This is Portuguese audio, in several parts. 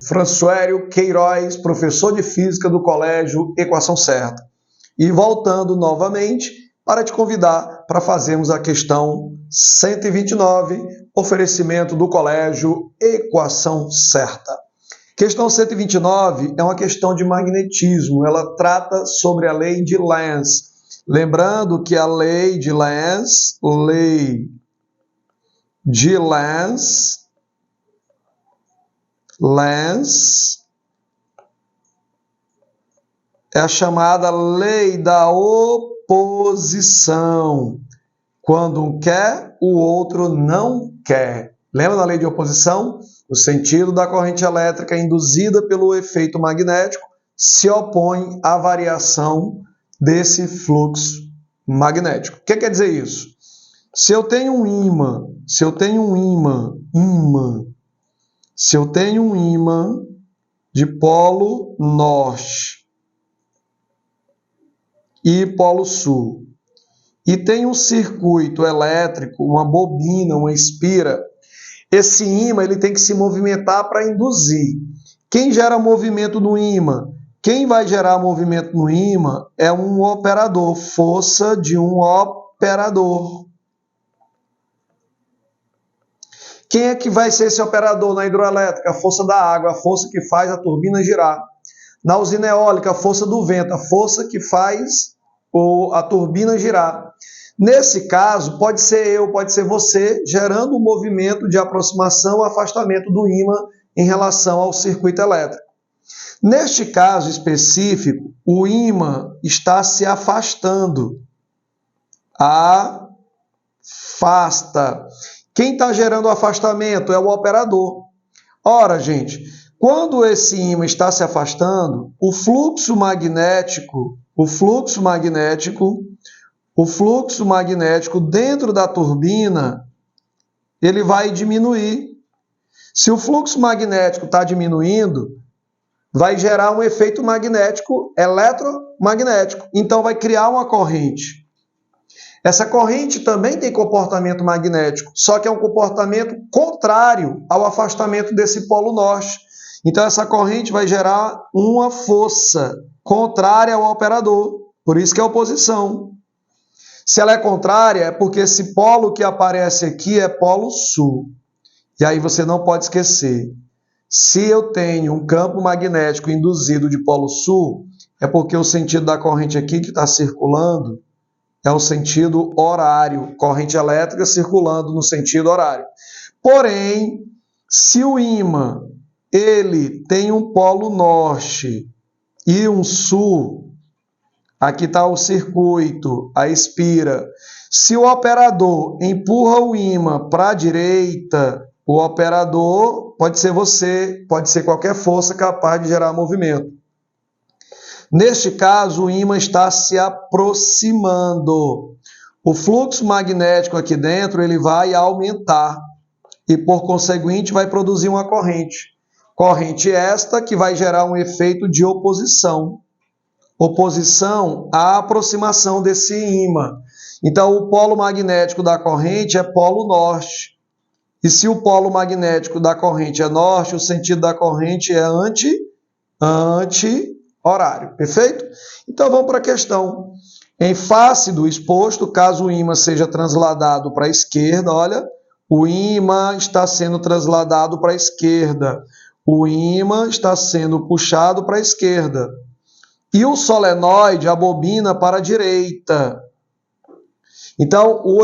Françoélio Queiroz, professor de Física do Colégio Equação Certa. E voltando novamente para te convidar para fazermos a questão 129, oferecimento do Colégio Equação Certa. Questão 129 é uma questão de magnetismo, ela trata sobre a lei de Lenz. Lembrando que a lei de Lenz é a chamada lei da oposição. Quando um quer, o outro não quer. Lembra da lei de oposição? O sentido da corrente elétrica induzida pelo efeito magnético se opõe à variação desse fluxo magnético. O que quer dizer isso? Se eu tenho um ímã de polo norte e polo sul, e tem um circuito elétrico, uma bobina, uma espira, esse ímã ele tem que se movimentar para induzir. Quem gera movimento no ímã? Quem vai gerar movimento no ímã é um operador, força de um operador. Quem é que vai ser esse operador na hidroelétrica? A força da água, a força que faz a turbina girar. Na usina eólica, a força do vento, a força que faz a turbina girar. Nesse caso, pode ser eu, pode ser você, gerando um movimento de aproximação ou afastamento do ímã em relação ao circuito elétrico. Neste caso específico, o ímã está se afastando. Afasta. Quem está gerando o afastamento é o operador. Ora, gente, quando esse ímã está se afastando, o fluxo magnético dentro da turbina, ele vai diminuir. Se o fluxo magnético está diminuindo, vai gerar um efeito magnético eletromagnético. Então, vai criar uma corrente. Essa corrente também tem comportamento magnético, só que é um comportamento contrário ao afastamento desse polo norte. Então, essa corrente vai gerar uma força contrária ao operador. Por isso que é oposição. Se ela é contrária, é porque esse polo que aparece aqui é polo sul. E aí você não pode esquecer. Se eu tenho um campo magnético induzido de polo sul, é porque o sentido da corrente aqui que está circulando é o sentido horário, corrente elétrica circulando no sentido horário. Porém, se o ímã ele tem um polo norte e um sul, aqui está o circuito, a espira. Se o operador empurra o ímã para a direita, o operador pode ser você, pode ser qualquer força capaz de gerar movimento. Neste caso, o ímã está se aproximando. O fluxo magnético aqui dentro ele vai aumentar e, por conseguinte, vai produzir uma corrente. Corrente esta que vai gerar um efeito de oposição. Oposição à aproximação desse ímã. Então, o polo magnético da corrente é polo norte. E se o polo magnético da corrente é norte, o sentido da corrente é anti-horário. Perfeito? Então, vamos para a questão. Em face do exposto, caso o ímã seja transladado para a esquerda, olha, o ímã está sendo transladado para a esquerda. O ímã está sendo puxado para a esquerda. E o solenoide, a bobina, para a direita. Então, o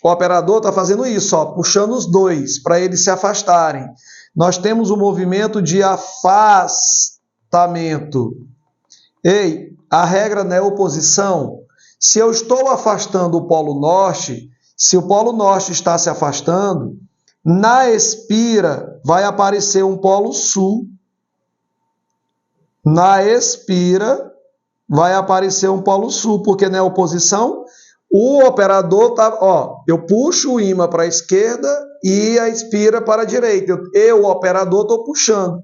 operador está fazendo isso, ó, puxando os dois, para eles se afastarem. Nós temos o movimento de afastamento. Ei, a regra não é oposição. Se eu estou afastando o polo norte, se o polo norte está se afastando, na espira vai aparecer um polo sul. Na espira vai aparecer um polo sul, porque não é oposição. O operador tá, eu puxo o ímã para a esquerda e a espira para a direita. Eu, o operador, estou puxando.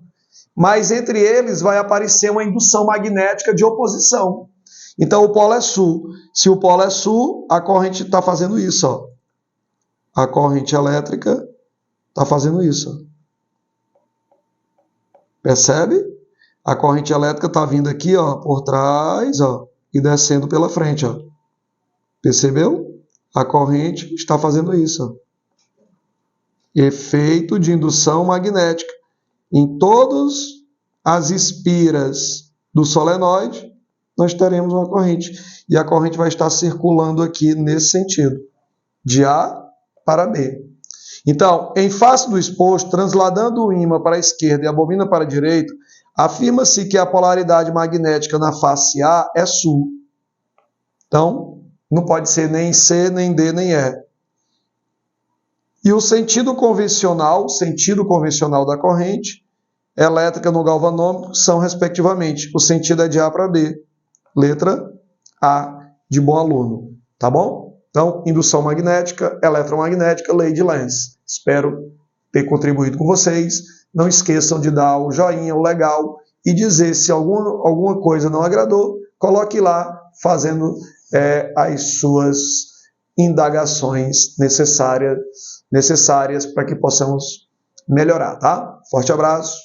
Mas entre eles vai aparecer uma indução magnética de oposição. Então o polo é sul. Se o polo é sul, a corrente está fazendo isso, ó. A corrente elétrica está fazendo isso, ó. Percebe? A corrente elétrica está vindo aqui, ó, por trás, ó, e descendo pela frente, ó. Percebeu? A corrente está fazendo isso, ó. Efeito de indução magnética. Em todas as espiras do solenoide, nós teremos uma corrente. E a corrente vai estar circulando aqui nesse sentido, de A para B. Então, em face do exposto, transladando o ímã para a esquerda e a bobina para a direita, afirma-se que a polaridade magnética na face A é sul. Então, não pode ser nem C, nem D, nem E. E o sentido convencional da corrente elétrica no galvanômetro são, respectivamente, o sentido é de A para B. Letra A, de bom aluno. Tá bom? Então, indução magnética, eletromagnética, lei de Lenz. Espero ter contribuído com vocês. Não esqueçam de dar o joinha, o legal, e dizer se alguma coisa não agradou, coloque lá fazendo as suas indagações necessárias para que possamos melhorar, tá? Forte abraço.